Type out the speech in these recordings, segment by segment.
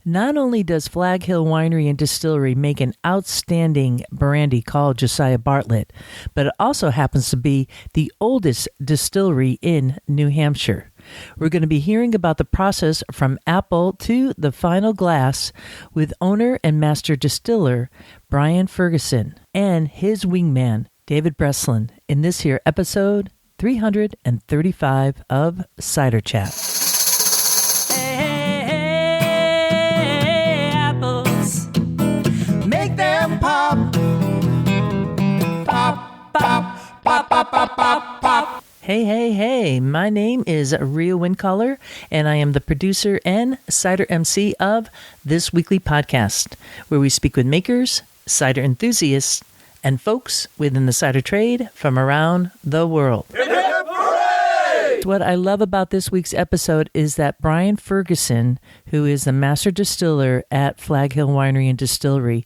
Not only does Flag Hill Winery and Distillery make an outstanding brandy called Josiah Bartlett, but it also happens to be the oldest distillery in New Hampshire. We're going to be hearing about the process from apple to the final glass with owner and master distiller Brian Ferguson and his wingman David Breslin in this here episode 335 of Cider Chat. Hey, apples, make them pop, pop, pop, pop, pop, pop, pop, pop. Hey, my name is Rhea Windcaller, and I am the producer and cider MC of this weekly podcast, where we speak with makers, cider enthusiasts, and folks within the cider trade from around the world. Hip, hip, hooray! What I love about this week's episode is that Brian Ferguson, who is the master distiller at Flag Hill Winery and Distillery,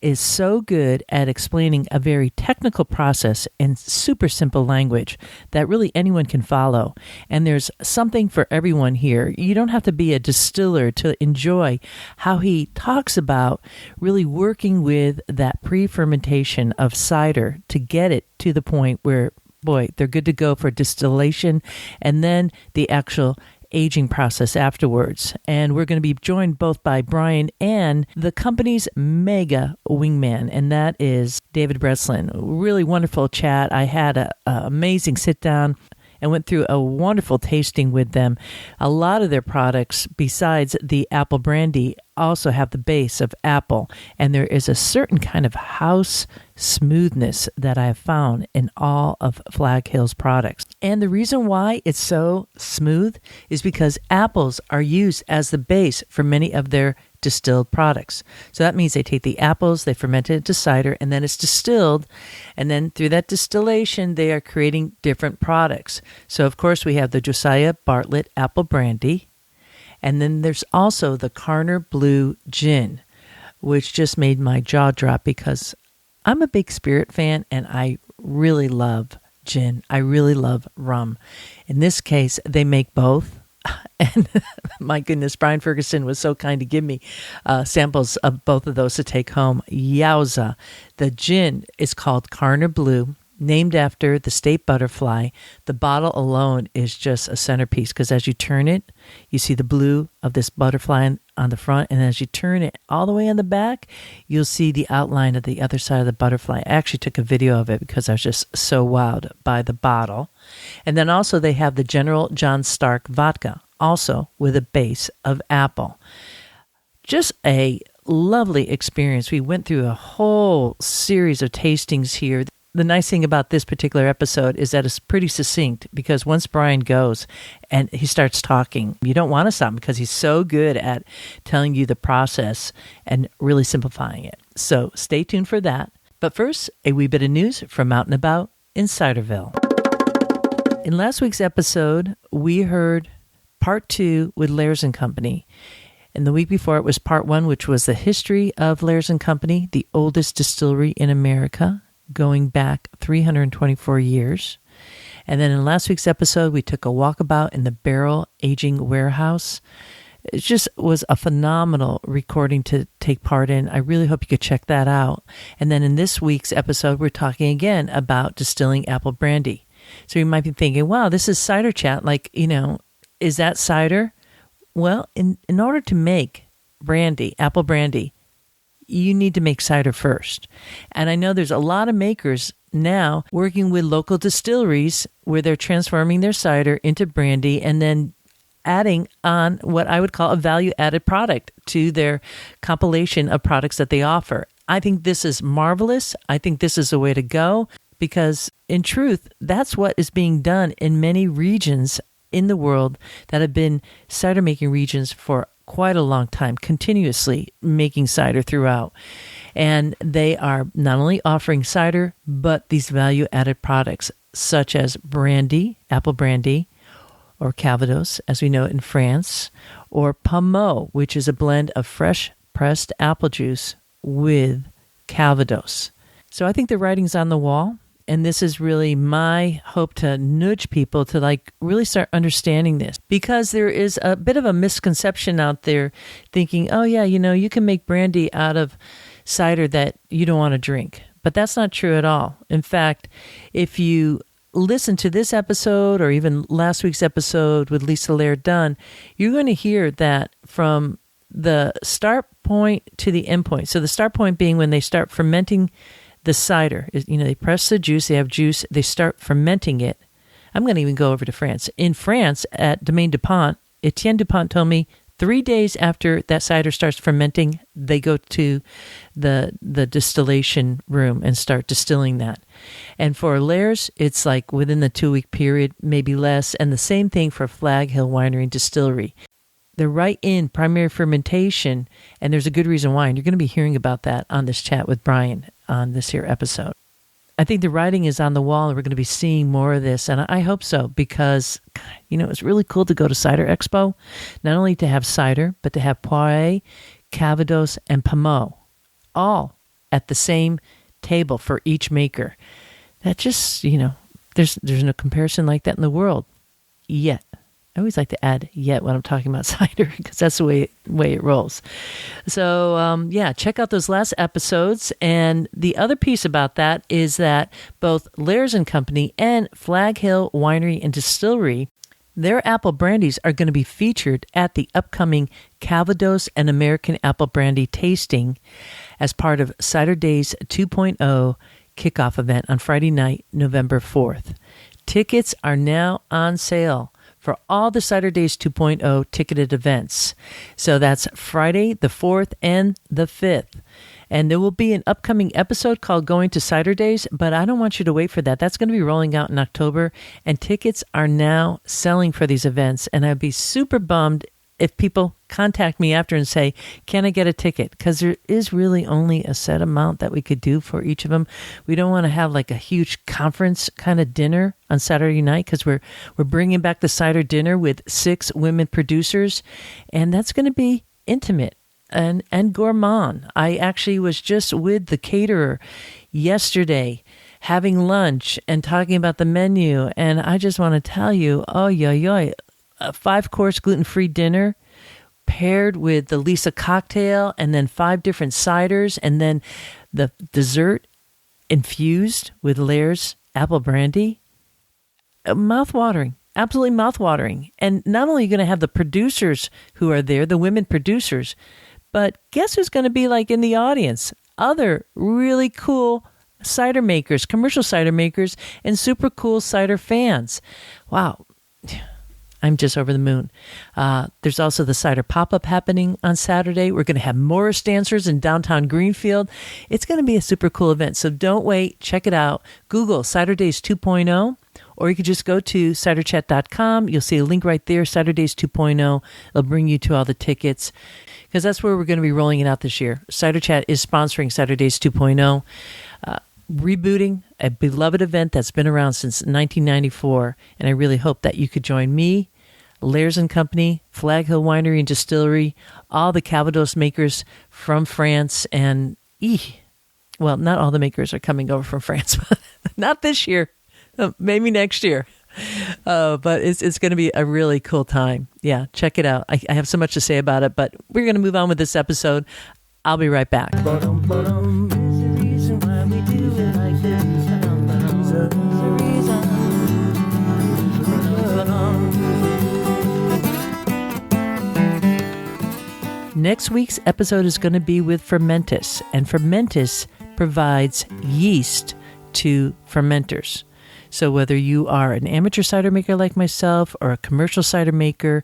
is so good at explaining a very technical process in super simple language that really anyone can follow. And there's something for everyone here. You don't have to be a distiller to enjoy how he talks about really working with that pre-fermentation of cider to get it to the point where, boy, they're good to go for distillation and then the actual aging process afterwards. And we're going to be joined both by Brian and the company's mega wingman, and that is David Breslin. Really wonderful chat. I had an amazing sit down and went through a wonderful tasting with them. A lot of their products, besides the apple brandy, also have the base of apple, and there is a certain kind of house smoothness that I have found in all of Flag Hill's products. And the reason why it's so smooth is because apples are used as the base for many of their distilled products. So that means they take the apples, they ferment it into cider, and then it's distilled, and then through that distillation they are creating different products. So of course we have the Josiah Bartlett apple brandy, and then there's also the Carner Blue gin, which just made my jaw drop because I'm a big spirit fan and I really love gin. I really love rum. In this case, they make both. And my goodness, Brian Ferguson was so kind to give me samples of both of those to take home. Yowza. The gin is called Carner Blue, named after the state butterfly. The bottle alone is just a centerpiece because as you turn it, you see the blue of this butterfly on the front, and as you turn it all the way on the back, you'll see the outline of the other side of the butterfly. I actually took a video of it because I was just so wowed by the bottle. And then also they have the General John Stark vodka, also with a base of apple. Just a lovely experience. We went through a whole series of tastings here. The nice thing about this particular episode is that it's pretty succinct because once Brian goes and he starts talking, you don't want to stop him because he's so good at telling you the process and really simplifying it. So stay tuned for that. But first, a wee bit of news from out and about in Ciderville. In last week's episode, we heard part 2 with Lairs & Company. And the week before it was part 1, which was the history of Lairs & Company, the oldest distillery in America, going back 324 years. And then in last week's episode, we took a walkabout in the barrel aging warehouse. It just was a phenomenal recording to take part in. I really hope you could check that out. And then in this week's episode, we're talking again about distilling apple brandy. So you might be thinking, wow, this is cider chat. Like, is that cider? Well, in order to make brandy, apple brandy, you need to make cider first. And I know there's a lot of makers now working with local distilleries where they're transforming their cider into brandy and then adding on what I would call a value-added product to their compilation of products that they offer. I think this is marvelous. I think this is the way to go because, in truth, that's what is being done in many regions in the world that have been cider-making regions for quite a long time, continuously making cider throughout. And they are not only offering cider, but these value-added products such as brandy, apple brandy, or Calvados, as we know it in France, or Pommeau, which is a blend of fresh pressed apple juice with Calvados. So I think the writing's on the wall. And this is really my hope to nudge people to like really start understanding this, because there is a bit of a misconception out there thinking, oh yeah, you can make brandy out of cider that you don't want to drink. But that's not true at all. In fact, if you listen to this episode or even last week's episode with Lisa Laird Dunn, you're going to hear that from the start point to the end point. So the start point being when they start fermenting the cider. They press the juice, they have juice, they start fermenting it. I'm going to even go over to France. In France, at Domaine Dupont, Etienne Dupont told me 3 days after that cider starts fermenting, they go to the distillation room and start distilling that. And for Lairs, it's like within the 2-week period, maybe less. And the same thing for Flag Hill Winery and Distillery. They're right in primary fermentation, and there's a good reason why. And you're going to be hearing about that on this chat with Brian on this here episode. I think the writing is on the wall, and we're going to be seeing more of this, and I hope so, because, it's really cool to go to Cider Expo, not only to have cider, but to have Poiré, Calvados, and Pommeau, all at the same table for each maker. That just, there's no comparison like that in the world yet. I always like to add yet when I'm talking about cider, because that's the way it rolls. So, check out those last episodes. And the other piece about that is that both Lairs & Company and Flag Hill Winery and Distillery, their apple brandies are going to be featured at the upcoming Calvados and American Apple Brandy tasting as part of CiderDays 2.0 kickoff event on Friday night, November 4th. Tickets are now on sale for all the CiderDays 2.0 ticketed events. So that's Friday the 4th and the 5th. And there will be an upcoming episode called Going to CiderDays, but I don't want you to wait for that. That's going to be rolling out in October, and tickets are now selling for these events. And I'd be super bummed if people contact me after and say, can I get a ticket? Because there is really only a set amount that we could do for each of them. We don't want to have like a huge conference kind of dinner on Saturday night, because we're bringing back the cider dinner with 6 women producers, and that's going to be intimate and gourmand. I actually was just with the caterer yesterday having lunch and talking about the menu, and I just want to tell you, a 5-course gluten-free dinner paired with the Lisa cocktail, and then 5 different ciders, and then the dessert infused with Lairs apple brandy. Mouth-watering, absolutely mouth-watering. And not only are you going to have the producers who are there, the women producers, but guess who's going to be like in the audience? Other really cool cider makers, commercial cider makers, and super cool cider fans. Wow. I'm just over the moon. There's also the cider pop-up happening on Saturday. We're going to have Morris dancers in downtown Greenfield. It's going to be a super cool event, so don't wait. Check it out. Google CiderDays 2.0, or you could just go to ciderchat.com. You'll see a link right there, CiderDays 2.0. It'll bring you to all the tickets, because that's where we're going to be rolling it out this year. CiderChat is sponsoring CiderDays 2.0. Rebooting a beloved event that's been around since 1994, and I really hope that you could join me, Lairs & Company, Flag Hill Winery and Distillery, all the Calvados makers from France, and not all the makers are coming over from France, but not this year, maybe next year. But it's going to be a really cool time. Yeah, check it out. I have so much to say about it, but we're going to move on with this episode. I'll be right back. Next week's episode is going to be with Fermentis, and Fermentis provides yeast to fermenters. So whether you are an amateur cider maker like myself, or a commercial cider maker,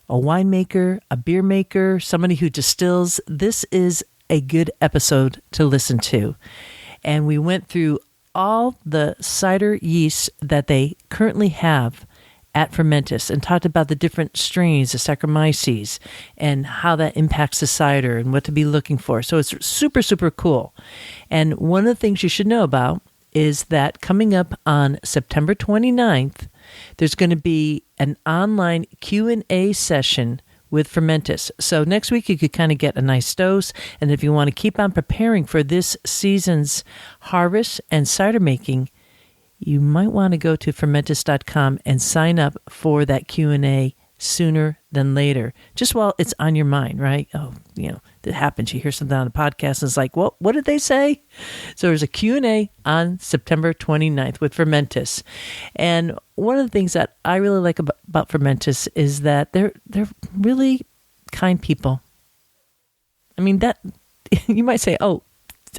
a winemaker, a beer maker, somebody who distills, this is a good episode to listen to. And we went through all the cider yeasts that they currently have at Fermentis and talked about the different strains, the Saccharomyces, and how that impacts the cider and what to be looking for. So it's super, super cool. And one of the things you should know about is that coming up on September 29th, there's going to be an online Q&A session with Fermentis. So next week you could kind of get a nice dose, and if you want to keep on preparing for this season's harvest and cider making, you might want to go to Fermentis.com and sign up for that Q&A sooner than later, just while it's on your mind, right? Oh, that happens. You hear something on the podcast and it's like, well, what did they say? So there's a Q&A on September 29th with Fermentis. And one of the things that I really like about Fermentis is that they're really kind people. I mean, that you might say, oh,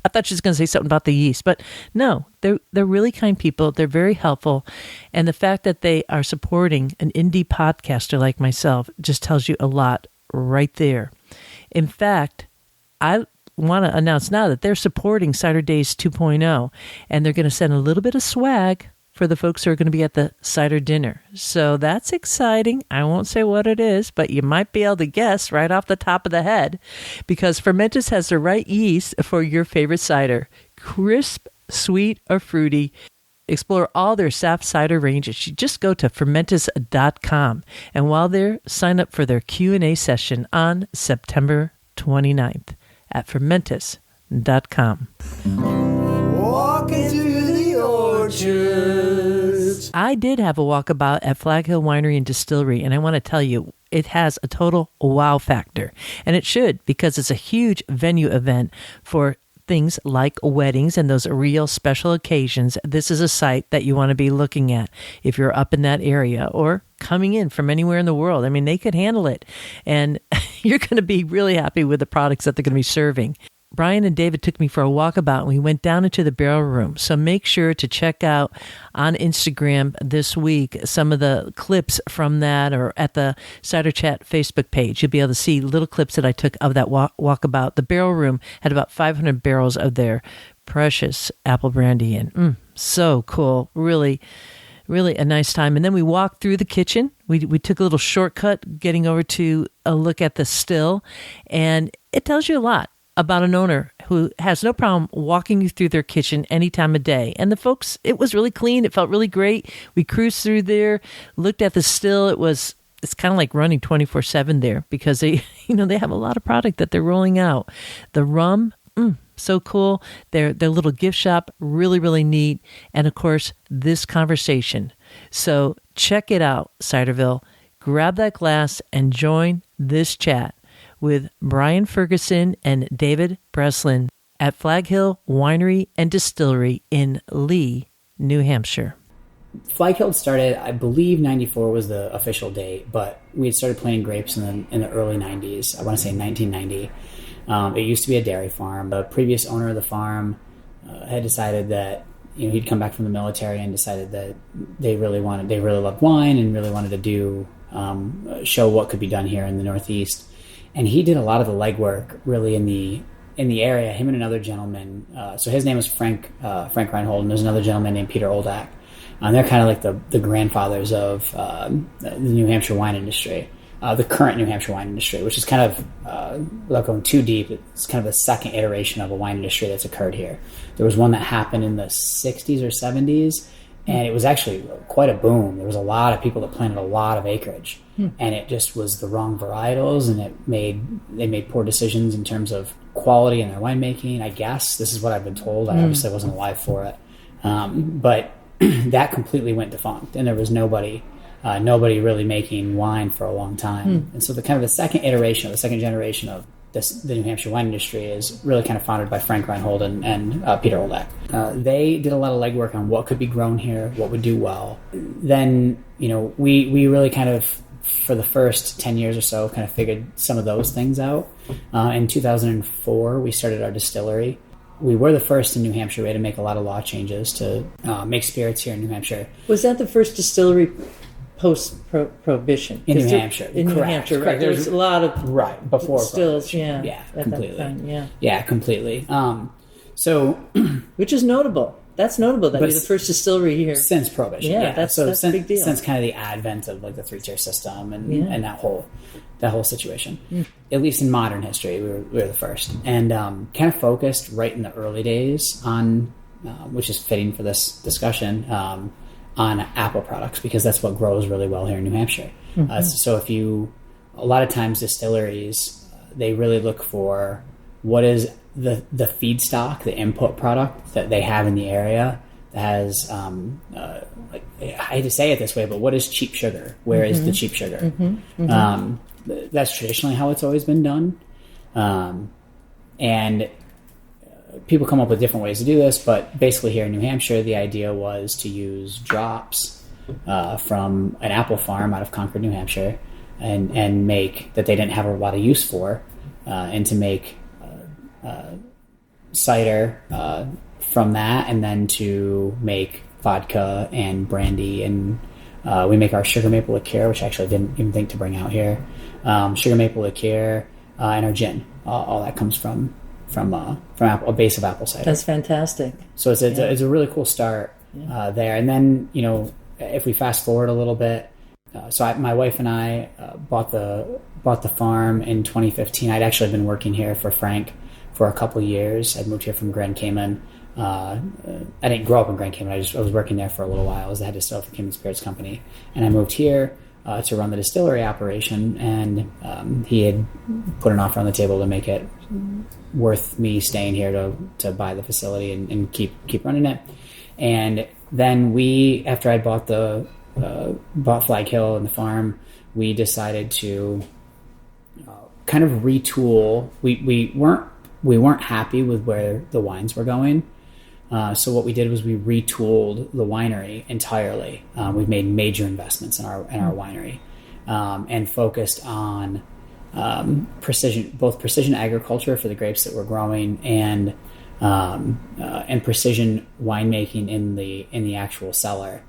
I thought she was going to say something about the yeast, but no, they're really kind people. They're very helpful. And the fact that they are supporting an indie podcaster like myself just tells you a lot right there. In fact, I want to announce now that they're supporting CiderDays 2.0, and they're going to send a little bit of swag for the folks who are going to be at the cider dinner. So that's exciting. I won't say what it is, but you might be able to guess right off the top of the head, because Fermentis has the right yeast for your favorite cider. Crisp, sweet, or fruity. Explore all their sap cider ranges. You just go to Fermentis.com. And while there, sign up for their Q&A session on September 29th at Fermentis.com. Walk into the orchards. I did have a walkabout at Flag Hill Winery and Distillery, and I want to tell you, it has a total wow factor. And it should, because it's a huge venue event for things like weddings and those real special occasions. This is a site that you want to be looking at if you're up in that area or coming in from anywhere in the world. I mean, they could handle it, and you're going to be really happy with the products that they're going to be serving. Brian and David took me for a walkabout, and we went down into the barrel room. So make sure to check out on Instagram this week some of the clips from that, or at the Cider Chat Facebook page. You'll be able to see little clips that I took of that walkabout. The barrel room had about 500 barrels of their precious apple brandy in. So cool. Really, really a nice time. And then we walked through the kitchen. We took a little shortcut getting over to a look at the still, and it tells you a lot about an owner who has no problem walking you through their kitchen any time of day. And the folks, it was really clean. It felt really great. We cruised through there, looked at the still. It's kind of like running 24/7 there, because they, they have a lot of product that they're rolling out. The rum, so cool. Their little gift shop, really, really neat. And of course, this conversation. So check it out, Ciderville. Grab that glass and join this chat with Brian Ferguson and David Breslin at Flag Hill Winery and Distillery in Lee, New Hampshire. Flag Hill started, I believe 94 was the official date, but we had started planting grapes in the early 90s. I want to say 1990. It used to be a dairy farm. The previous owner of the farm had decided that he'd come back from the military and decided that they really loved wine and really wanted to do show what could be done here in the Northeast. And he did a lot of the legwork really in the area. Him and another gentleman. So his name was Frank Reinhold, and there's another gentleman named Peter Oldak. And they're kind of like the grandfathers of the New Hampshire wine industry, the current New Hampshire wine industry, which is kind of, without going too deep, it's kind of the second iteration of a wine industry that's occurred here. There was one that happened in the 60s or 70s, and it was actually quite a boom. There was a lot of people that planted a lot of acreage, and it just was the wrong varietals, and they made poor decisions in terms of quality in their winemaking. I guess this is what I've been told. I obviously wasn't alive for it, but that completely went defunct, and there was nobody really making wine for a long time. And so the second iteration, the second generation of the New Hampshire wine industry is really kind of founded by Frank Reinhold and Peter Oldak. They did a lot of legwork on what could be grown here, what would do well. Then, we really kind of, for the first 10 years or so, kind of figured some of those things out. In 2004, we started our distillery. We were the first in New Hampshire. We had to make a lot of law changes to make spirits here in New Hampshire. Was that the first distillery post-prohibition? In New Hampshire. In New Hampshire, right. There was a lot of before stills, yeah, completely. Time, yeah, completely. Which is notable. That's notable that we're the first distillery here since Prohibition. Yeah, that's a big deal. Since kind of the advent of like the 3-tier system and that whole situation. At least in modern history, we were the first, and kind of focused right in the early days on, which is fitting for this discussion, on apple products, because that's what grows really well here in New Hampshire. So a lot of times distilleries, they really look for what is the feedstock, the input product that they have in the area that has, like, I hate to say it this way, but what is cheap sugar? Where is the cheap sugar? That's traditionally how it's always been done. And people come up with different ways to do this, but basically here in New Hampshire, the idea was to use drops from an apple farm out of Concord, New Hampshire, and make that they didn't have a lot of use for, and to make cider from that, and then to make vodka and brandy, and we make our sugar maple liqueur, which I actually didn't even think to bring out here. Sugar maple liqueur and our gin. All that comes from a base of apple cider. That's fantastic. So it's a really cool start there. And then, you know, if we fast forward a little bit, my wife and I bought the farm in 2015. I'd actually been working here for Frank for a couple of years. I'd moved here from Grand Cayman. I didn't grow up in Grand Cayman. I was working there for a little while. I was the head distiller for Cayman Spirits Company, and I moved here to run the distillery operation. And he had put an offer on the table to make it worth me staying here to buy the facility and keep running it. And then after I bought Flag Hill and the farm, we decided to kind of retool. We weren't happy with where the wines were going. So what we did was we retooled the winery entirely. We've made major investments in our winery, and focused on precision agriculture for the grapes that we're growing, and precision winemaking in the actual cellar,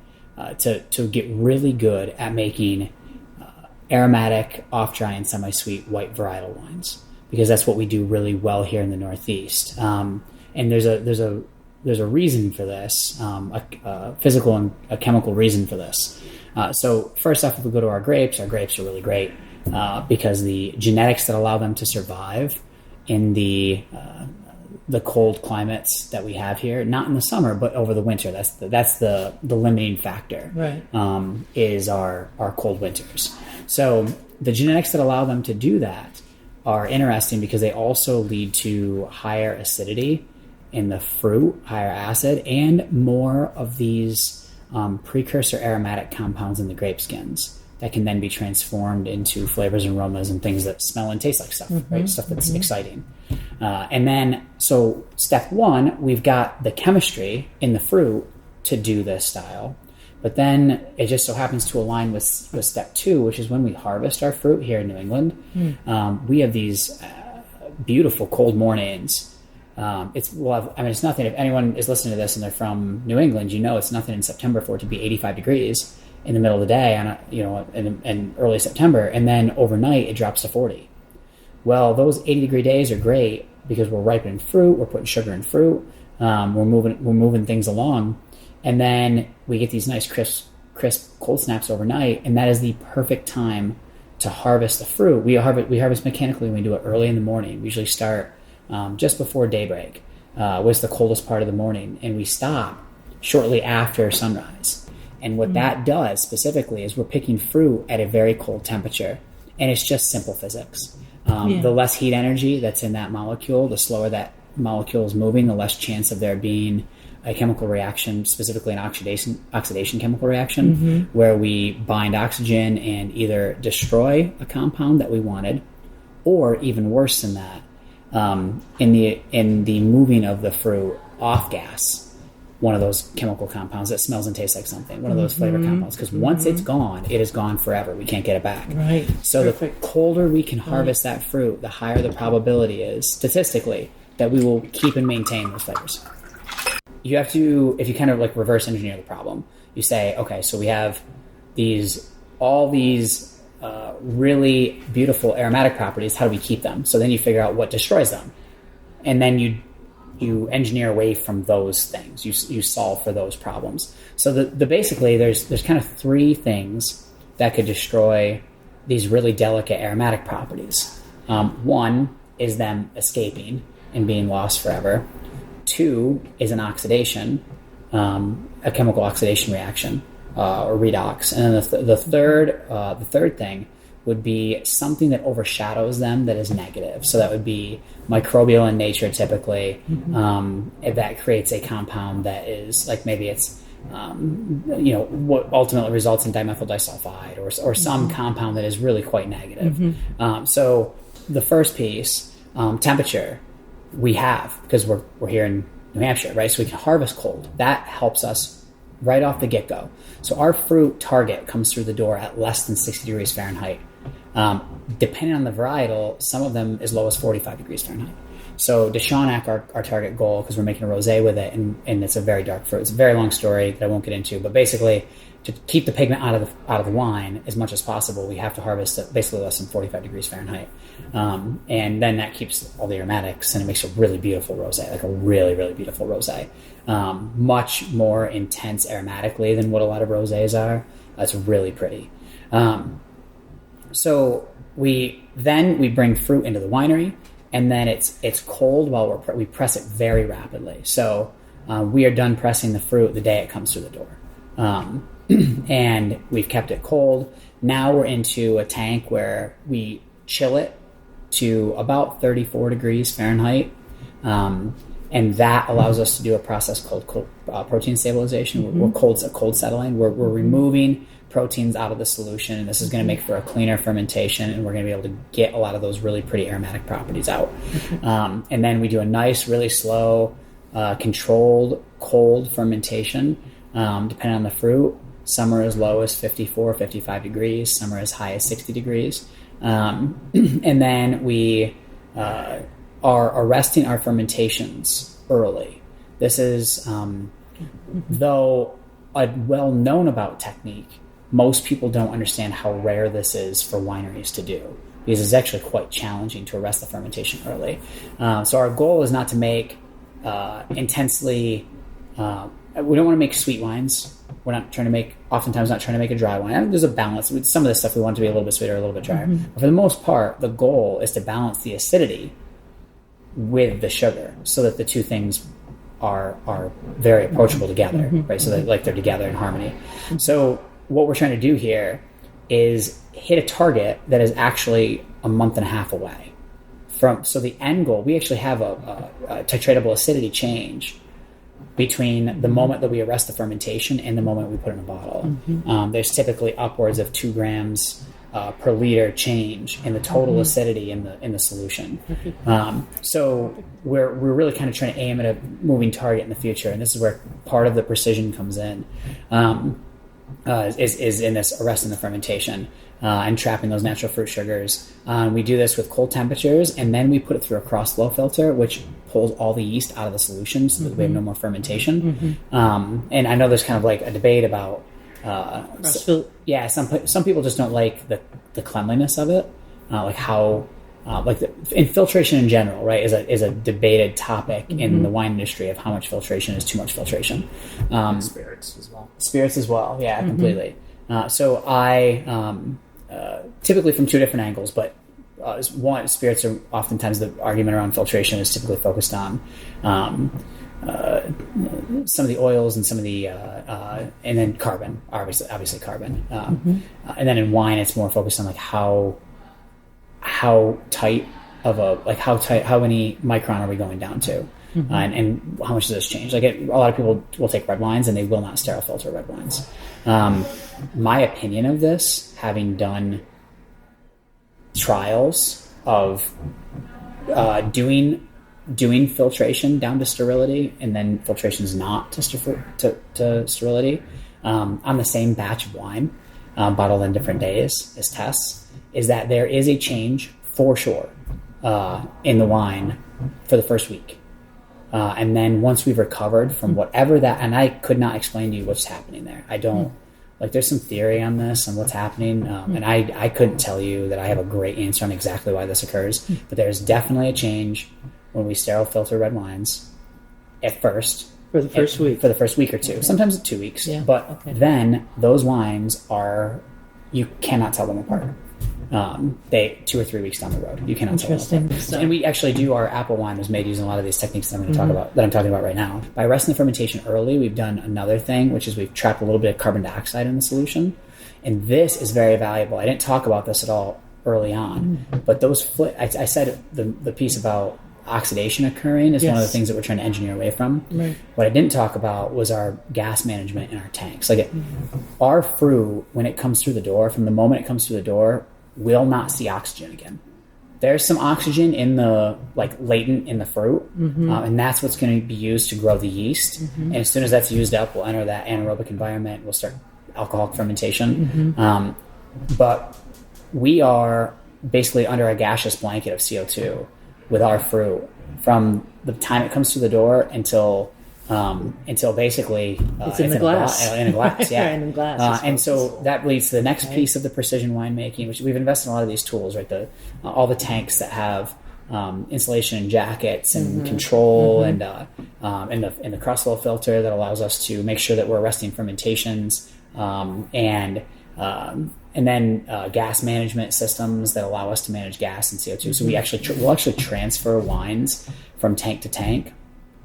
to get really good at making aromatic, off-dry, and semi-sweet white varietal wines, because that's what we do really well here in the Northeast. And there's a reason for this, a physical and a chemical reason for this. So first off, if we go to our grapes are really great because the genetics that allow them to survive in the cold climates that we have here, not in the summer, but over the winter. That's the limiting factor, right? Is our cold winters. So the genetics that allow them to do that are interesting because they also lead to higher acidity in the fruit, higher acid, and more of these precursor aromatic compounds in the grape skins that can then be transformed into flavors and aromas and things that smell and taste like stuff, right? Stuff that's exciting. And then, so step one, we've got the chemistry in the fruit to do this style. But then it just so happens to align with step two, which is when we harvest our fruit here in New England. We have these beautiful cold mornings. It's nothing. If anyone is listening to this and they're from New England, you know it's nothing in September for it to be 85 degrees in the middle of the day in early September, and then overnight it drops to 40. Well, those 80-degree days are great because we're ripening fruit, we're putting sugar in fruit, we're moving things along, and then we get these nice crisp cold snaps overnight, and that is the perfect time to harvest the fruit. We harvest mechanically when we do it early in the morning. We usually start just before daybreak, was the coldest part of the morning, and we stop shortly after sunrise. And what that does specifically is we're picking fruit at a very cold temperature, and it's just simple physics. The less heat energy that's in that molecule, the slower that molecule is moving, the less chance of there being a chemical reaction, specifically an oxidation chemical reaction, where we bind oxygen and either destroy a compound that we wanted, or even worse than that, in the moving of the fruit off gas, one of those chemical compounds that smells and tastes like something, one of those flavor compounds, because once it's gone, it is gone forever. We can't get it back. Right. So Perfect. The colder we can harvest that fruit, the higher the probability is, statistically, that we will keep and maintain those flavors. You have to, if you kind of like reverse engineer the problem, you say, okay, so we have all these really beautiful aromatic properties. How do we keep them? So then you figure out what destroys them, and then you engineer away from those things. You solve for those problems. So the basically there's kind of three things that could destroy these really delicate aromatic properties. One is them escaping and being lost forever. Two is an oxidation, a chemical oxidation reaction or redox. And then the third thing would be something that overshadows them that is negative. So that would be microbial in nature typically. If that creates a compound that is like, maybe it's what ultimately results in dimethyl disulfide or some compound that is really quite negative. So the first piece, temperature, we have, because we're here in New Hampshire, right? So we can harvest cold. That helps us right off the get-go. So our fruit target comes through the door at less than 60 degrees Fahrenheit. Depending on the varietal, some of them as low as 45 degrees Fahrenheit. So Deshonac, our target goal, because we're making a rosé with it, and it's a very dark fruit. It's a very long story that I won't get into, but basically, to keep the pigment out of the wine as much as possible, we have to harvest at basically less than 45 degrees Fahrenheit. And then that keeps all the aromatics, and it makes a really beautiful rosé, like a really, really beautiful rosé. Much more intense aromatically than what a lot of rosés are. It's really pretty. So we bring fruit into the winery, and then it's cold while we press it very rapidly. So we are done pressing the fruit the day it comes through the door. And we've kept it cold. Now we're into a tank where we chill it to about 34 degrees Fahrenheit. And that allows us to do a process called protein stabilization. We're cold settling. We're removing proteins out of the solution, and this is going to make for a cleaner fermentation, and we're going to be able to get a lot of those really pretty aromatic properties out. And then we do a nice, really slow, controlled cold fermentation, depending on the fruit. Some are as low as 54, 55 degrees. Some are as high as 60 degrees. And then we are arresting our fermentations early. This is, though well known about technique, most people don't understand how rare this is for wineries to do, because it's actually quite challenging to arrest the fermentation early. So our goal is not to make intensely... we don't want to make sweet wines. We're oftentimes not trying to make a dry wine. I mean, there's a balance. With some of this stuff, we want it to be a little bit sweeter, a little bit drier. But for the most part, the goal is to balance the acidity with the sugar so that the two things are very approachable together, right? So that like they're together in harmony. So what we're trying to do here is hit a target that is actually a month and a half away so the end goal, we actually have a titratable acidity change between the moment that we arrest the fermentation and the moment we put it in a bottle. There's typically upwards of 2 grams per liter change in the total acidity in the solution. So we're really kind of trying to aim at a moving target in the future, and this is where part of the precision comes in. Is in this arresting the fermentation and trapping those natural fruit sugars. We do this with cold temperatures, and then we put it through a cross-flow filter, which pulls all the yeast out of the solution so that we have no more fermentation. And I know there's kind of like a debate about some people just don't like the cleanliness of it, like how infiltration in general, right, is a debated topic in the wine industry of how much filtration is too much filtration. Spirits as well, yeah, completely. So I typically from 2 different angles, but one, spirits are oftentimes the argument around filtration is typically focused on some of the oils and some of the and then carbon, obviously carbon, and then in wine it's more focused on like how tight how many micron are we going down to, and how much does this change? Like a lot of people will take red wines and they will not sterile filter red wines. My opinion of this, having done trials of doing filtration down to sterility and then filtrations not to sterility on the same batch of wine, bottled on different days as tests, is that there is a change for sure in the wine for the first week. And then once we've recovered from whatever that, and I could not explain to you what's happening there. I don't, like there's some theory on this and what's happening. And I couldn't tell you that I have a great answer on exactly why this occurs, but there's definitely a change when we sterile filter red wines at first. For the first week. For the first week or two. Sometimes 2 weeks. Yeah, but then those wines you cannot tell them apart. 2 or 3 weeks down the road, you cannot tell them apart. And we actually do, our apple wine was made using a lot of these techniques that I'm going to talk about, that I'm talking about right now. By arresting the fermentation early, we've done another thing, which is we've trapped a little bit of carbon dioxide in the solution. And this is very valuable. I didn't talk about this at all early on, but those I said the piece about oxidation occurring is one of the things that we're trying to engineer away from. Right. What I didn't talk about was our gas management in our tanks. Like our fruit, when it comes through the door, from the moment it comes through the door, will not see oxygen again. There's some oxygen in the latent in the fruit, and that's what's going to be used to grow the yeast. And as soon as that's used up, we'll enter that anaerobic environment. We'll start alcoholic fermentation. But we are basically under a gaseous blanket of CO2 with our fruit from the time it comes through the door until basically it's in the glass. In a glass, yeah. In glass. And so that leads to the next piece of the precision winemaking, which we've invested in a lot of these tools, right? All the tanks that have insulation and jackets and control and the crossflow filter that allows us to make sure that we're arresting fermentations and then gas management systems that allow us to manage gas and CO2. So we'll actually transfer wines from tank to tank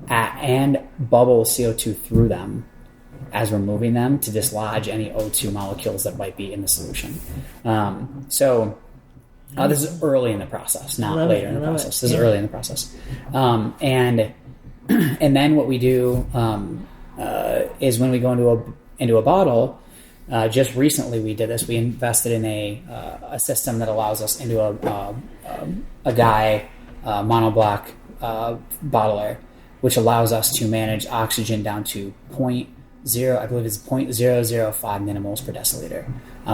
and bubble CO2 through them as we're moving them to dislodge any O2 molecules that might be in the solution. This is early in the process, not later in the process. This is early in the process. And then what we do is when we go into a bottle. Just recently, we did this. We invested in a system that allows us into a Guy monoblock bottler, which allows us to manage oxygen down to 0.005 nanomoles per deciliter,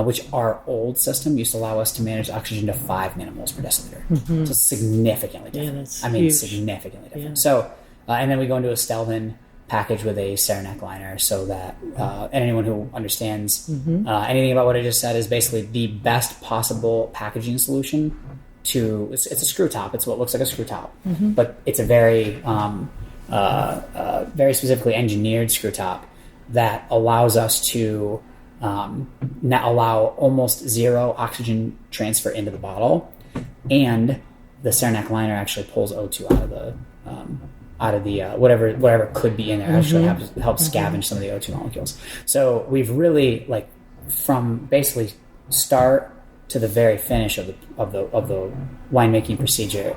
which our old system used to allow us to manage oxygen to 5 nanomoles per deciliter. So significantly different. Significantly different. Yeah. So, and then we go into a Stelvin package with a Cider liner, so that and anyone who understands anything about what I just said is basically the best possible packaging solution to it's a screw top. It's what looks like a screw top, but it's a very very specifically engineered screw top that allows us to not allow almost zero oxygen transfer into the bottle, and the Cider liner actually pulls O2 out of the whatever could be in there. Actually helps scavenge some of the O2 molecules. So we've really, from basically start to the very finish of the winemaking procedure,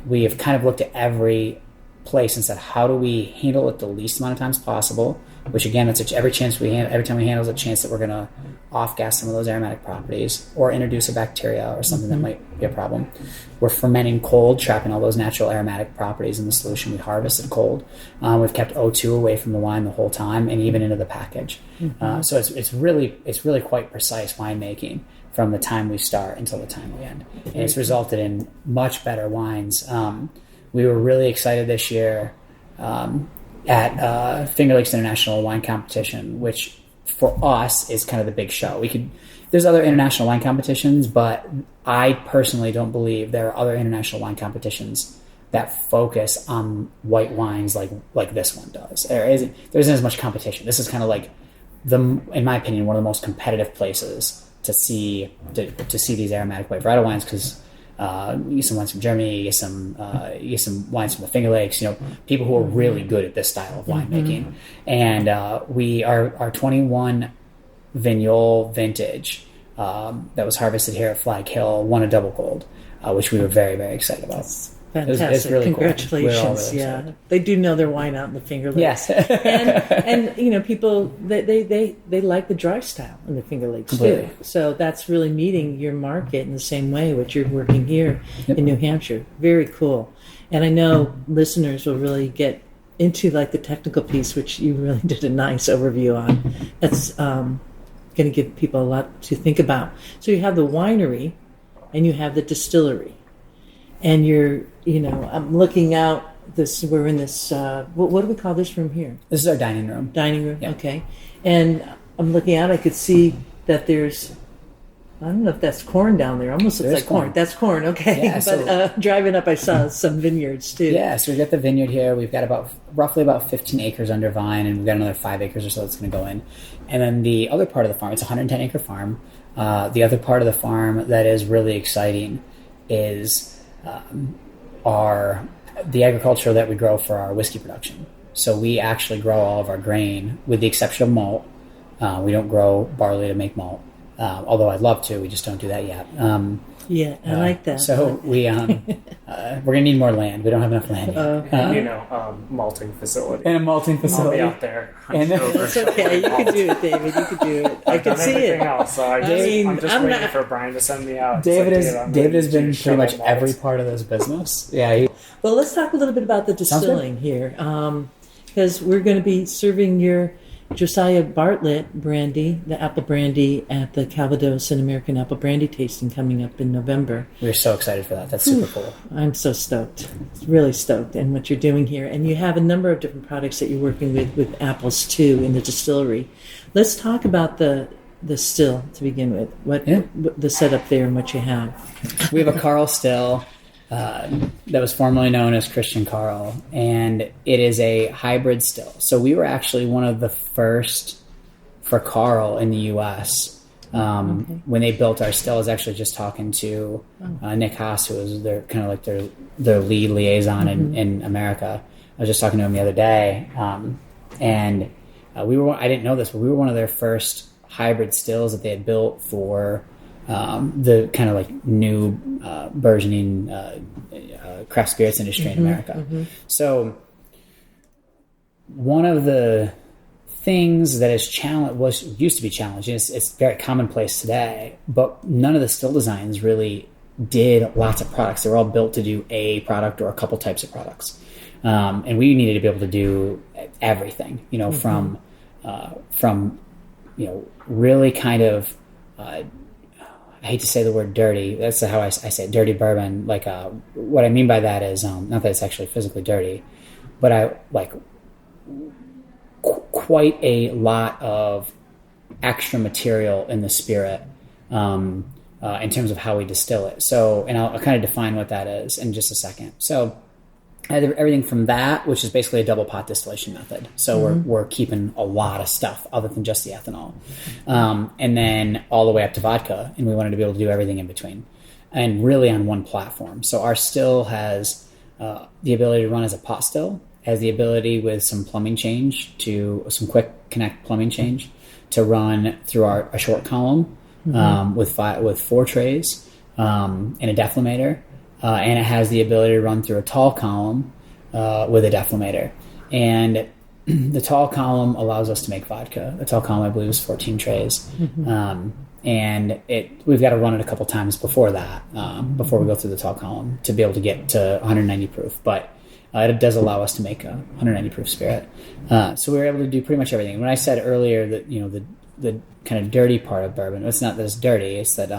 we have kind of looked at every place and said, how do we handle it the least amount of times possible? Which again, it's every time we handle is a chance that we're going to off-gas some of those aromatic properties or introduce a bacteria or something that might be a problem. We're fermenting cold, trapping all those natural aromatic properties in the solution. We harvested cold. We've kept O2 away from the wine the whole time and even into the package. So it's really quite precise winemaking from the time we start until the time we end. And it's resulted in much better wines. We were really excited this year at Finger Lakes International Wine Competition, which for us is kind of the big show. There's other international wine competitions, but I personally don't believe there are other international wine competitions that focus on white wines like this one does. There isn't as much competition. This is kind of like in my opinion, one of the most competitive places to see these aromatic white varietal wines, because you get some wines from Germany, you get some wines from the Finger Lakes, people who are really good at this style of winemaking. And our 21 Vignole vintage that was harvested here at Flag Hill won a double gold, which we were very, very excited about. Fantastic. It's really Congratulations. Cool. Really yeah. They do know their wine out in the Finger Lakes. Yes. and people, they like the dry style in the Finger Lakes Completely. too. So that's really meeting your market in the same way, what you're working here in New Hampshire. Very cool. And I know listeners will really get into the technical piece, which you really did a nice overview on. That's going to give people a lot to think about. So you have the winery and you have the distillery. And I'm looking out we're in this, what do we call this room here? This is our dining room. Dining room, yeah. Okay. And I'm looking out, I could see that there's, I don't know if that's corn down there. Almost looks like corn. That's corn, okay. Yeah, but driving up, I saw some vineyards too. Yeah, so we've got the vineyard here. We've got roughly about 15 acres under vine, and we've got another 5 acres or so that's going to go in. And then the other part of the farm, it's a 110-acre farm. The other part of the farm that is really exciting is the agriculture that we grow for our whiskey production. So we actually grow all of our grain, with the exception of malt, We don't grow barley to make malt, although I'd love to. We just don't do that yet. Yeah, I like that. So we're gonna need more land. We don't have enough land yet. Malting facility. And a malting facility I'll be out there. It's okay. You can do it, David. You can do it. I can see it. Else, so I'm just waiting for Brian to send me out. David has been pretty much every part of this business. Yeah. Well, let's talk a little bit about the distilling here, because we're going to be serving your Josiah Bartlett brandy, the apple brandy, at the Calvados and American Apple Brandy tasting coming up in November. We're so excited for that. That's super cool. I'm so stoked. Really stoked in what you're doing here. And you have a number of different products that you're working with apples, too, in the distillery. Let's talk about the still to begin with. What the setup there and what you have. We have a Carl still that was formerly known as Christian Carl, and it is a hybrid still. So we were actually one of the first for Carl in the U.S. When they built our still. I was actually just talking to Nick Haas, who was their lead liaison in America. I was just talking to him the other day, and we were. I didn't know this, but we were one of their first hybrid stills that they had built for the kind of like new burgeoning craft spirits industry in America. So one of the things that used to be challenging, it's very commonplace today, but none of the still designs really did lots of products. They were all built to do a product or a couple types of products. And we needed to be able to do everything, from really kind of, I hate to say the word dirty. That's how I say it, dirty bourbon. Like, what I mean by that is, not that it's actually physically dirty, but I like quite a lot of extra material in the spirit in terms of how we distill it. So, and I'll kind of define what that is in just a second. So, everything from that, which is basically a double pot distillation method. So we're keeping a lot of stuff other than just the ethanol. And then all the way up to vodka. And we wanted to be able to do everything in between and really on one platform. So our still has the ability to run as a pot still, has the ability with some plumbing change some quick connect plumbing change to run through a short column with 4 trays and a deflator. And it has the ability to run through a tall column with a deflator. And the tall column allows us to make vodka. The tall column, I believe, is 14 trays. And we've got to run it a couple times before that, before we go through the tall column to be able to get to 190 proof. But it does allow us to make a 190 proof spirit. So we were able to do pretty much everything. When I said earlier that, the kind of dirty part of bourbon, it's not that it's dirty, it's that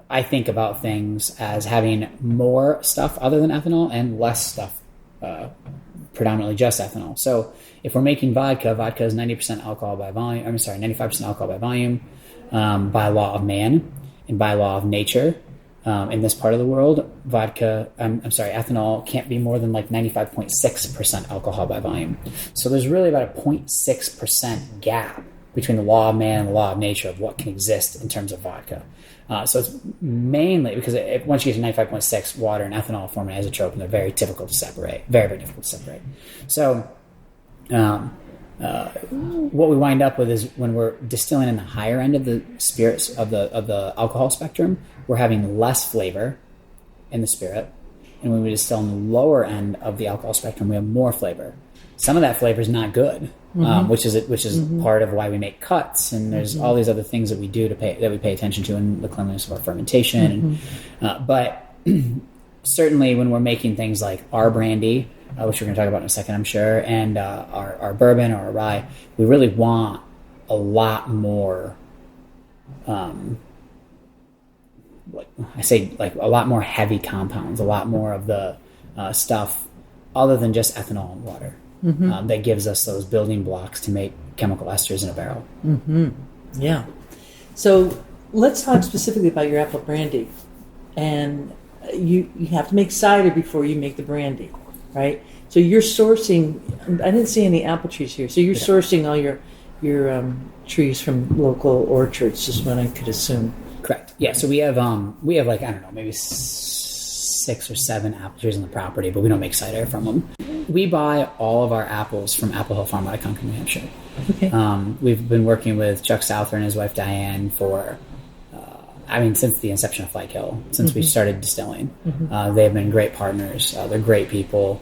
I think about things as having more stuff other than ethanol and less stuff, predominantly just ethanol. So if we're making vodka is 90% alcohol by volume. 95% alcohol by volume, by law of man and by law of nature. In this part of the world, ethanol can't be more than like 95.6% alcohol by volume. So there's really about a 0.6% gap between the law of man and the law of nature of what can exist in terms of vodka. So it's mainly because once you get to 95.6, water and ethanol form an isotrope, and they're very difficult to separate. Very, very difficult to separate. So what we wind up with is when we're distilling in the higher end of the spirits of the alcohol spectrum, we're having less flavor in the spirit. And when we distill in the lower end of the alcohol spectrum, we have more flavor. Some of that flavor is not good. Which is part of why we make cuts, and there's all these other things that we do that we pay attention to in the cleanliness of our fermentation. But certainly when we're making things like our brandy, which we're going to talk about in a second, I'm sure, and our bourbon or our rye, we really want a lot more. A lot more heavy compounds, a lot more of the stuff other than just ethanol and water. That gives us those building blocks to make chemical esters in a barrel. Yeah. So let's talk specifically about your apple brandy. And you have to make cider before you make the brandy, right? So you're sourcing. I didn't see any apple trees here. So you're sourcing all your trees from local orchards, just what I could assume. Correct. Yeah. So we have like, I don't know, maybe 6 or 7 apple trees on the property, but we don't make cider from them. We buy all of our apples from Apple Hill Farm out of Concord, New Hampshire. Okay. We've been working with Chuck Souther and his wife Diane for, since the inception of Flag Hill, since we started distilling. They've been great partners. They're great people.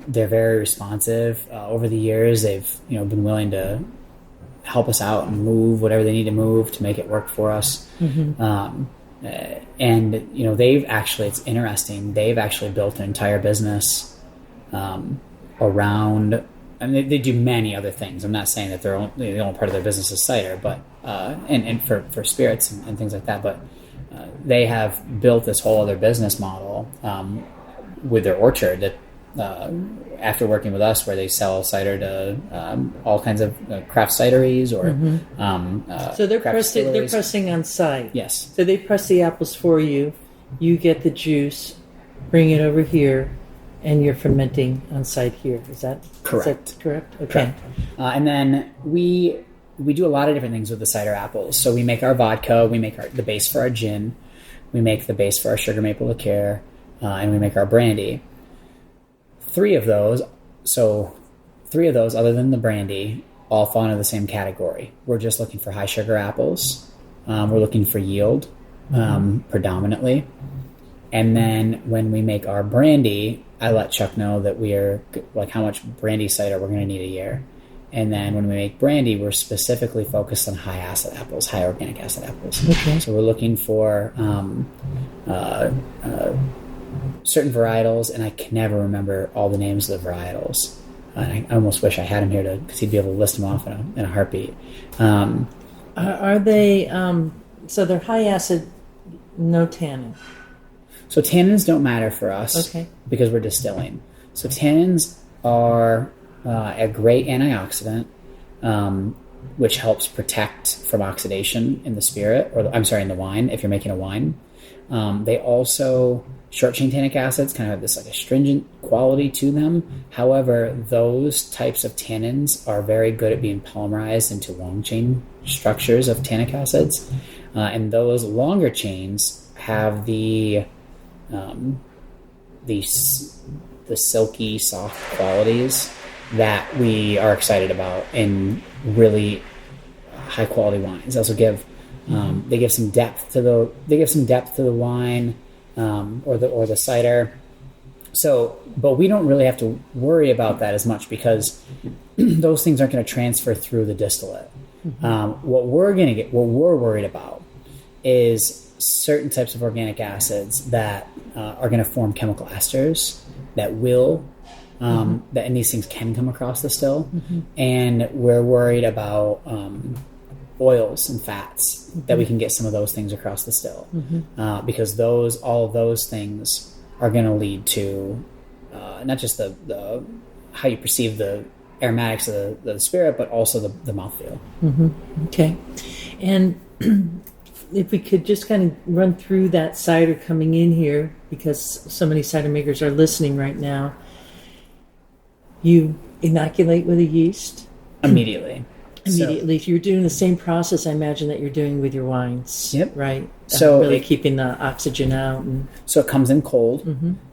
They're very responsive. Over the years, they've been willing to help us out and move whatever they need to move to make it work for us. And they've actually, it's interesting, they've actually built an entire business around. I mean, they do many other things. I'm not saying that the only part of their business is cider, but and for spirits and things like that. But they have built this whole other business model with their orchard that after working with us, where they sell cider to all kinds of craft cideries or so they're pressing on site. Yes. So they press the apples for you. You get the juice, bring it over here, and you're fermenting on site here. Is that correct? Is that correct? Okay. Correct. And then we do a lot of different things with the cider apples. So we make our vodka, we make the base for our gin, we make the base for our sugar maple liqueur, and we make our brandy. Three of those, other than the brandy, all fall into the same category. We're just looking for high sugar apples. We're looking for yield, predominantly. And then when we make our brandy, I let Chuck know that we are, like, how much brandy cider we're going to need a year. And then when we make brandy, we're specifically focused on high acid apples, high organic acid apples. Okay. So we're looking for certain varietals, and I can never remember all the names of the varietals. I almost wish I had him here because he'd be able to list them off in a heartbeat. Are they, so they're high acid, no tannin? So tannins don't matter for us, okay, because we're distilling. So tannins are a great antioxidant, which helps protect from oxidation in the spirit, in the wine, if you're making a wine. They also, short-chain tannic acids kind of have this like astringent quality to them. However, those types of tannins are very good at being polymerized into long-chain structures of tannic acids. And those longer chains have the silky, soft qualities that we are excited about in really high-quality wines. They also give they give some depth to the wine or the cider. So, but we don't really have to worry about that as much because those things aren't going to transfer through the distillate. What we're worried about is certain types of organic acids that are going to form chemical esters that will that, and these things can come across the still, and we're worried about oils and fats that we can get some of those things across the still, because all of those things are going to lead to not just the how you perceive the aromatics of the spirit, but also the mouthfeel. Okay, and if we could just kind of run through that cider coming in here, because so many cider makers are listening right now. You inoculate with a yeast Immediately. If you're doing the same process, I imagine that you're doing with your wines. Yep. Right. So really keeping the oxygen out. So it comes in cold.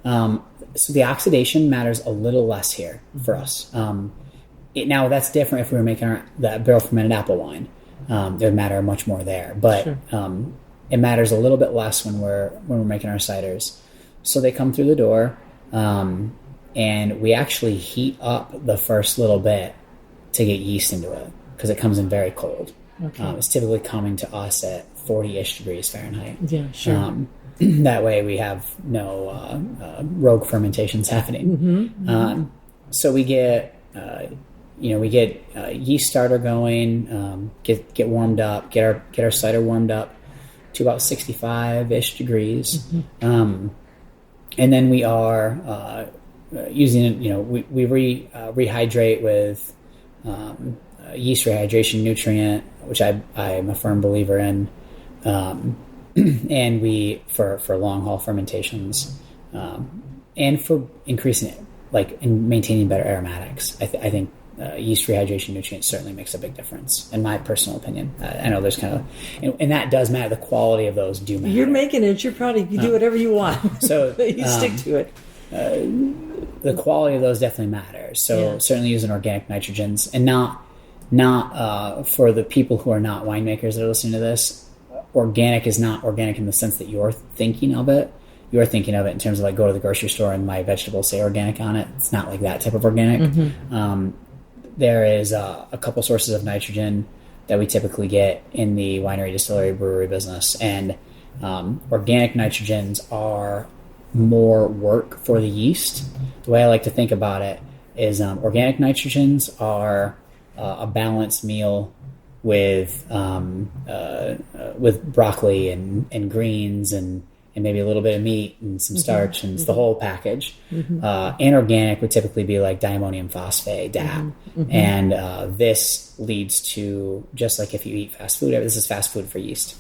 So the oxidation matters a little less here for us. Now that's different if we were making that barrel fermented apple wine. It would matter much more there, but it matters a little bit less when we're making our ciders. So they come through the door, and we actually heat up the first little bit to get yeast into it because it comes in very cold. Okay. It's typically coming to us at 40-ish degrees Fahrenheit. Yeah, sure. That way we have no rogue fermentations happening. So we get yeast starter going, get warmed up, get our cider warmed up to about 65-ish degrees, and then we are using it. We rehydrate with yeast rehydration nutrient, which I am a firm believer in, and we for long haul fermentations, and for increasing it, like in maintaining better aromatics. I think yeast rehydration nutrient certainly makes a big difference, in my personal opinion. I know there's kind of, and that does matter. The quality of those do matter. You're making it. You're product. You do whatever you want. So you stick to it. the quality of those definitely matters. So certainly using organic nitrogens, and not for the people who are not winemakers that are listening to this. Organic is not organic in the sense that you're thinking of it. You're thinking of it in terms of like go to the grocery store and my vegetables say organic on it. It's not like that type of organic. There is a couple sources of nitrogen that we typically get in the winery, distillery, brewery business, and organic nitrogens are more work for the yeast. The way I like to think about it is organic nitrogens are a balanced meal with broccoli and greens and maybe a little bit of meat and some starch and it's the whole package. Inorganic would typically be like diammonium phosphate, DAP. And this leads to, just like if you eat fast food, this is fast food for yeast.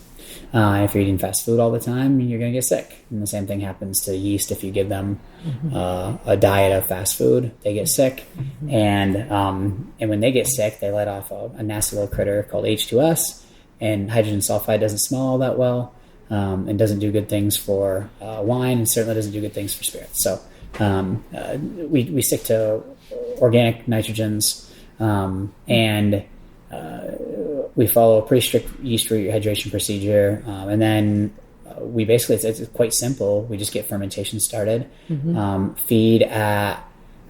If you're eating fast food all the time, you're going to get sick. And the same thing happens to yeast. If you give them a diet of fast food, they get sick. And when they get sick, they let off a nasty little critter called H2S. And hydrogen sulfide doesn't smell all that well, and doesn't do good things for wine, and certainly doesn't do good things for spirits. So we stick to organic nitrogens, and we follow a pretty strict yeast rehydration procedure, and then we basically, it's quite simple. We just get fermentation started, feed at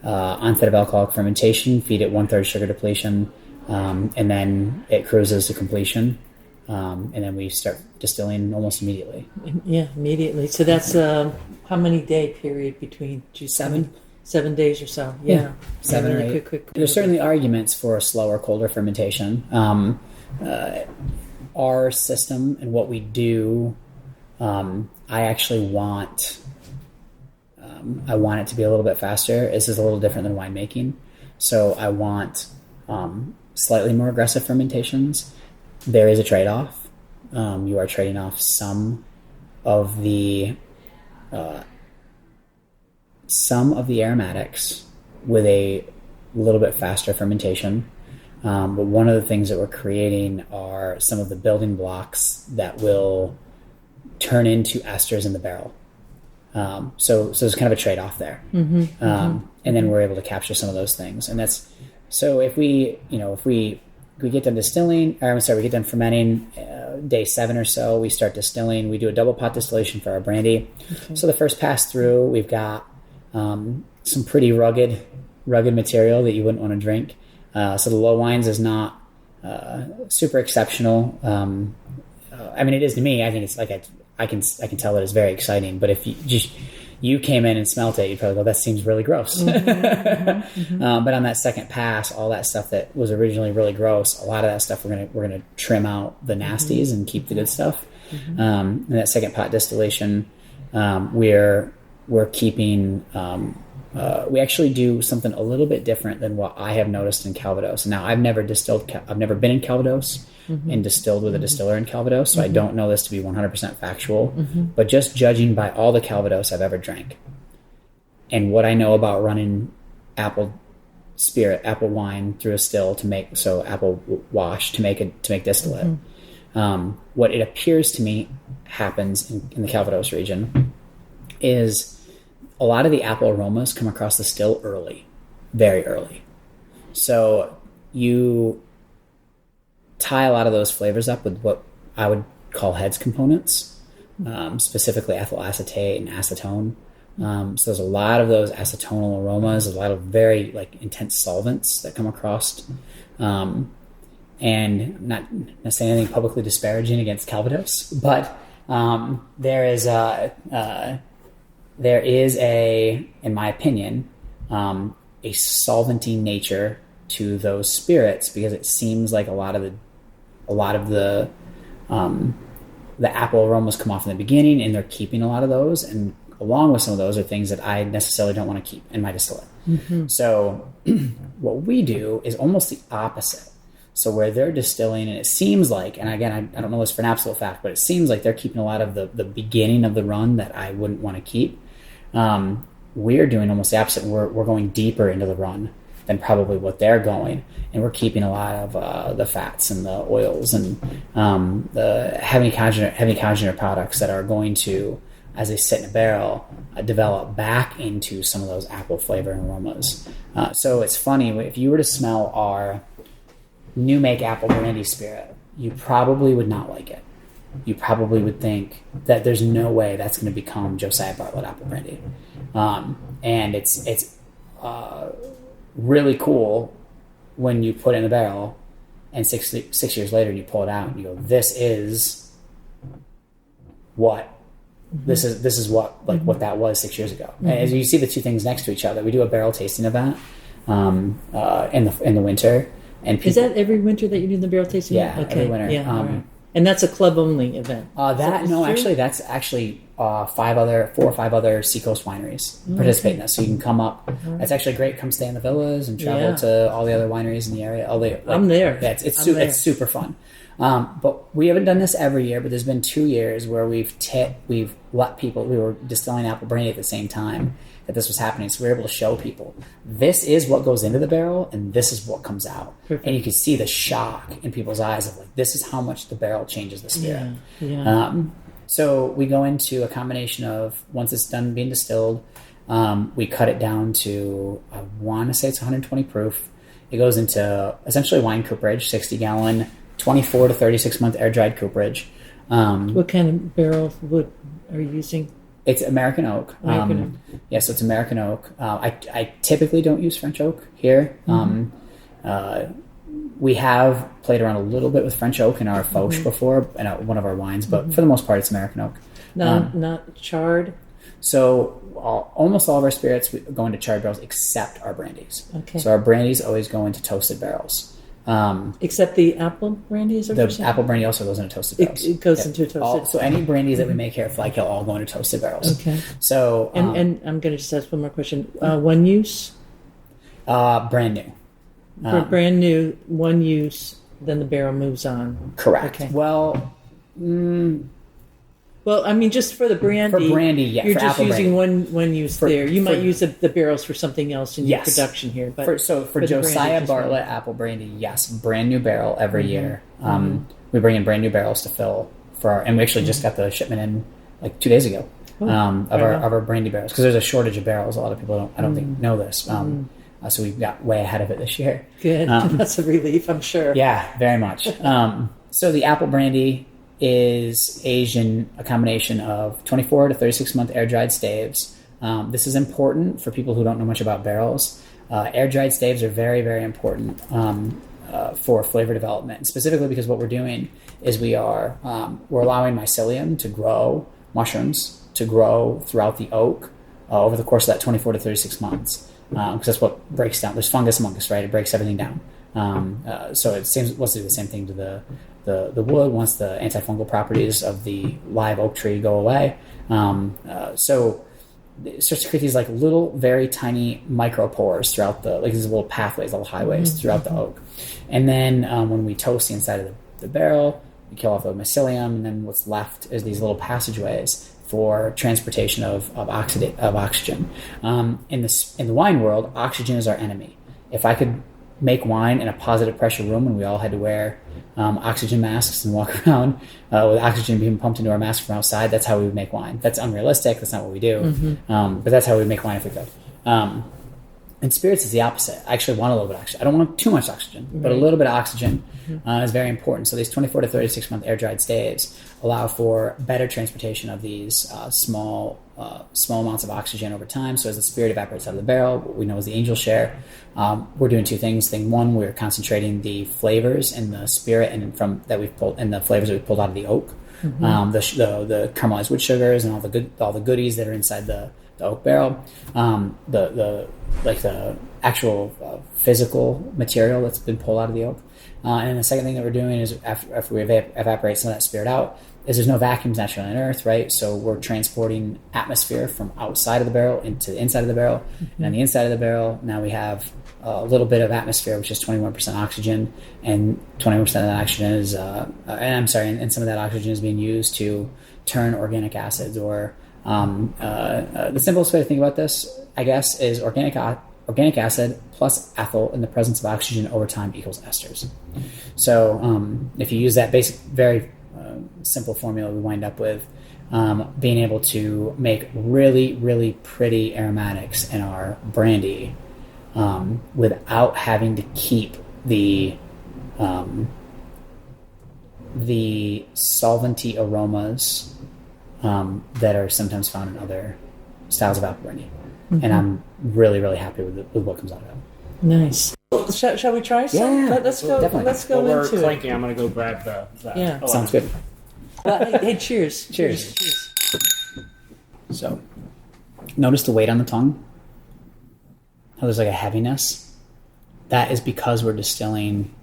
onset of alcoholic fermentation, feed at 1/3 sugar depletion, and then it cruises to completion, and then we start distilling almost immediately. Yeah, immediately. So that's how many day period between 7 days or so? Yeah. 7 or 8. Quick. There's certainly arguments for a slower, colder fermentation. Our system and what we do, I actually want it to be a little bit faster. This is a little different than winemaking. So I want slightly more aggressive fermentations. There is a trade-off. You are trading off some of the aromatics with a little bit faster fermentation. But one of the things that we're creating are some of the building blocks that will turn into esters in the barrel. So there's kind of a trade-off there. And then we're able to capture some of those things. And that's, so if we get done distilling, we get done fermenting, day 7 or so, we start distilling. We do a double pot distillation for our brandy. Okay. So the first pass through, we've got some pretty rugged material that you wouldn't want to drink. So the low wines is not super exceptional. It is to me. I think it's like I can tell that it's very exciting. But if you came in and smelt it, you'd probably go, that seems really gross. But on that second pass, all that stuff that was originally really gross, a lot of that stuff we're gonna trim out the nasties and keep the good stuff. And that second pot distillation, we're keeping. We actually do something a little bit different than what I have noticed in Calvados. Now, I've never been in Calvados and distilled with a distiller in Calvados, so I don't know this to be 100% factual. But just judging by all the Calvados I've ever drank and what I know about running apple wine through a still to make, so apple wash to make distillate, what it appears to me happens in the Calvados region is a lot of the apple aromas come across the still early, very early. So you tie a lot of those flavors up with what I would call heads components, specifically ethyl acetate and acetone. So there's a lot of those acetonal aromas, a lot of very intense solvents that come across. And I'm not saying anything publicly disparaging against Calvados, but there is in my opinion, a solventy nature to those spirits, because it seems like a lot of the apple aromas come off in the beginning, and they're keeping a lot of those, and along with some of those are things that I necessarily don't want to keep in my distillate. So what we do is almost the opposite. So where they're distilling, and it seems like, and again, I don't know this for an absolute fact, but it seems like they're keeping a lot of the beginning of the run that I wouldn't want to keep. We're doing almost the opposite. We're going deeper into the run than probably what they're going, and we're keeping a lot of the fats and the oils and the heavy congener products that are going to as they sit in a barrel, develop back into some of those apple flavor and aromas. So it's funny, if you were to smell our new make apple brandy spirit, you probably would not like it. You probably would think that there's no way that's going to become Josiah Bartlett apple brandy. And it's really cool when you put it in the barrel and six years later you pull it out and you go, this is what this is what what that was 6 years ago. And as you see the two things next to each other, we do a barrel tasting event in the winter. And people, is that every winter that you do the barrel tasting? Yeah, every winter. Yeah, right. And that's a club only event. That's actually 4 or 5 other Seacoast wineries participate in this. So you can come up. It's actually great. Come stay in the villas and travel to all the other wineries in the area. I'm there. Yeah, it's super fun. But we haven't done this every year. But there's been 2 years where we've let people. We were distilling apple brandy at the same time that this was happening, so we were able to show people this is what goes into the barrel and this is what comes out. Perfect. And you can see the shock in people's eyes of like, this is how much the barrel changes the spirit. So we go into a combination of, once it's done being distilled, we cut it down to, I want to say it's 120 proof. It goes into essentially wine cooperage, 60 gallon, 24 to 36 month air dried cooperage. What kind of barrel wood are you using? It's American oak. Yeah, so it's American oak. I typically don't use French oak here. We have played around a little bit with French oak in our Fauche before, in one of our wines, but for the most part, it's American oak. Not charred? So almost all of our spirits go into charred barrels except our brandies. Okay. So our brandies always go into toasted barrels. Except the apple brandies? The apple brandy also goes into toasted barrels. It goes into toasted. So any brandies that we make here at Flag Hill all go into toasted barrels. Okay. So and I'm going to just ask one more question. One use? Brand new. For brand new, one use, then the barrel moves on. Correct. Okay. Well, I mean, just for the brandy. For brandy, yeah. You're for just apple using brandy. one use there. You might use the barrels for something else in your production here. But for Josiah Bartlett apple brandy, yes, brand new barrel every year. We bring in brand new barrels to fill and we actually just got the shipment in like 2 days ago of our brandy barrels, because there's a shortage of barrels. A lot of people I don't think know this. So we got way ahead of it this year. Good. That's a relief, I'm sure. Yeah, very much. So the apple brandy is aged in a combination of 24 to 36 month air dried staves. This is important for people who don't know much about barrels. Air dried staves are very, very important for flavor development, specifically because what we're doing is we're allowing mycelium to grow, mushrooms to grow throughout the oak over the course of that 24 to 36 months. Because that's what breaks down. There's fungus among us, right? It breaks everything down. So it seems let's do the same thing to the wood once the antifungal properties of the live oak tree go away. So it starts to create these like little, very tiny micropores throughout these little pathways, little highways throughout the oak. And then when we toast the inside of the barrel, we kill off the mycelium, and then what's left is these little passageways for transportation of oxygen. In the wine world, oxygen is our enemy. If I could make wine in a positive pressure room and we all had to wear oxygen masks and walk around with oxygen being pumped into our masks from outside, that's how we would make wine. That's unrealistic. That's not what we do. But that's how we would make wine if we could. And spirits is the opposite. I actually want a little bit of oxygen. I don't want too much oxygen, but a little bit of oxygen is very important. So these 24 to 36 month air dried staves allow for better transportation of these small amounts of oxygen over time. So as the spirit evaporates out of the barrel, what we know is the angel share. We're doing 2 things. Thing one, we're concentrating the flavors in the spirit and that we've pulled, and the flavors that we pulled out of the oak, the caramelized wood sugars and all the goodies that are inside the oak barrel, the actual physical material that's been pulled out of the oak. And then the second thing that we're doing is after we evaporate some of that spirit out, is there's no vacuums naturally on Earth, right? So we're transporting atmosphere from outside of the barrel into the inside of the barrel. And on the inside of the barrel, now we have a little bit of atmosphere, which is 21% oxygen, and 21% of that oxygen is, and some of that oxygen is being used to turn organic acids, or the simplest way to think about this, I guess, is organic acid plus ethyl in the presence of oxygen over time equals esters. So if you use that basic, very simple formula, we wind up with being able to make really, really pretty aromatics in our brandy without having to keep the solventy aromas that are sometimes found in other styles of apple brandy. Mm-hmm. And I'm really, really happy with what comes out of it. Nice. Shall we try some? Yeah, Let's go. definitely. Let's go While into we're clanking, I'm going to go grab the. Yeah. Sounds good. Hey, cheers. Cheers. So, notice the weight on the tongue. How there's like a heaviness. That is because we're distilling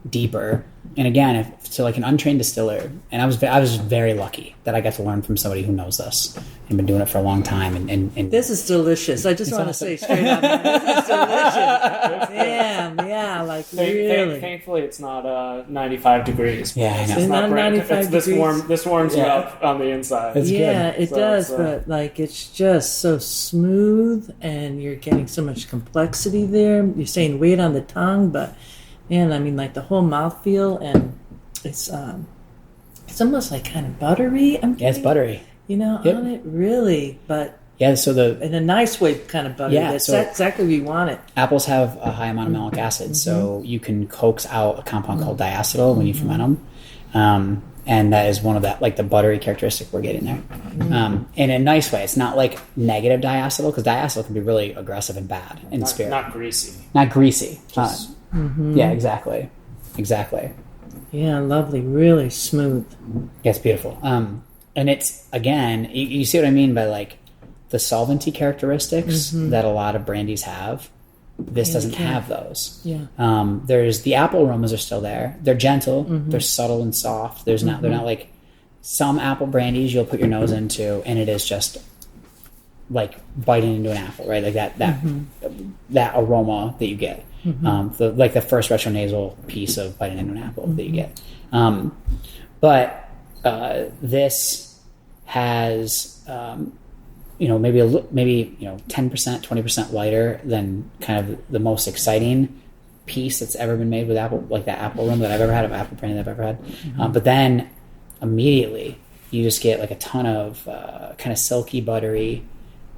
deeper. And again, to like an untrained distiller, and I was very lucky that I got to learn from somebody who knows this and been doing it for a long time. And this is delicious. I just want to say straight up, man, this is delicious. Damn, yeah, like really. Thankfully, it's not 95 degrees. Yeah, I know. It's not 95 It's degrees. This warms you up on the inside. It's yeah, good. it does, but like it's just so smooth, and you're getting so much complexity there. You're saying weight on the tongue, but man, I mean, like the whole mouthfeel, and it's almost like kind of buttery. Yeah, it's buttery. You know, on it really, but yeah. So in a nice way, kind of buttery. Yeah, That's so exactly what you want it. apples have a high amount of malic acid, so you can coax out a compound called diacetyl when you ferment them, and that is one of that, like the buttery characteristic we're getting there. In a nice way. It's not like negative diacetyl, because diacetyl can be really aggressive and bad in spirit. Not greasy. Not greasy. Yeah, exactly. Yeah, lovely, really smooth. Yeah, it's beautiful. And it's, again, you see what I mean by like the solventy characteristics that a lot of brandies have. This doesn't have those. Yeah. There's the apple aromas are still there. They're gentle. They're subtle and soft. There's not. They're not like some apple brandies you'll put your nose into, and it is just like biting into an apple, right? Like that aroma that you get. Like the first retronasal piece of biting into an apple that you get. But this has maybe 10%, 20% lighter than kind of the most exciting piece that's ever been made with apple, like that apple aroma that I've ever had, of apple brandy that I've ever had. But then immediately you just get like a ton of kind of silky, buttery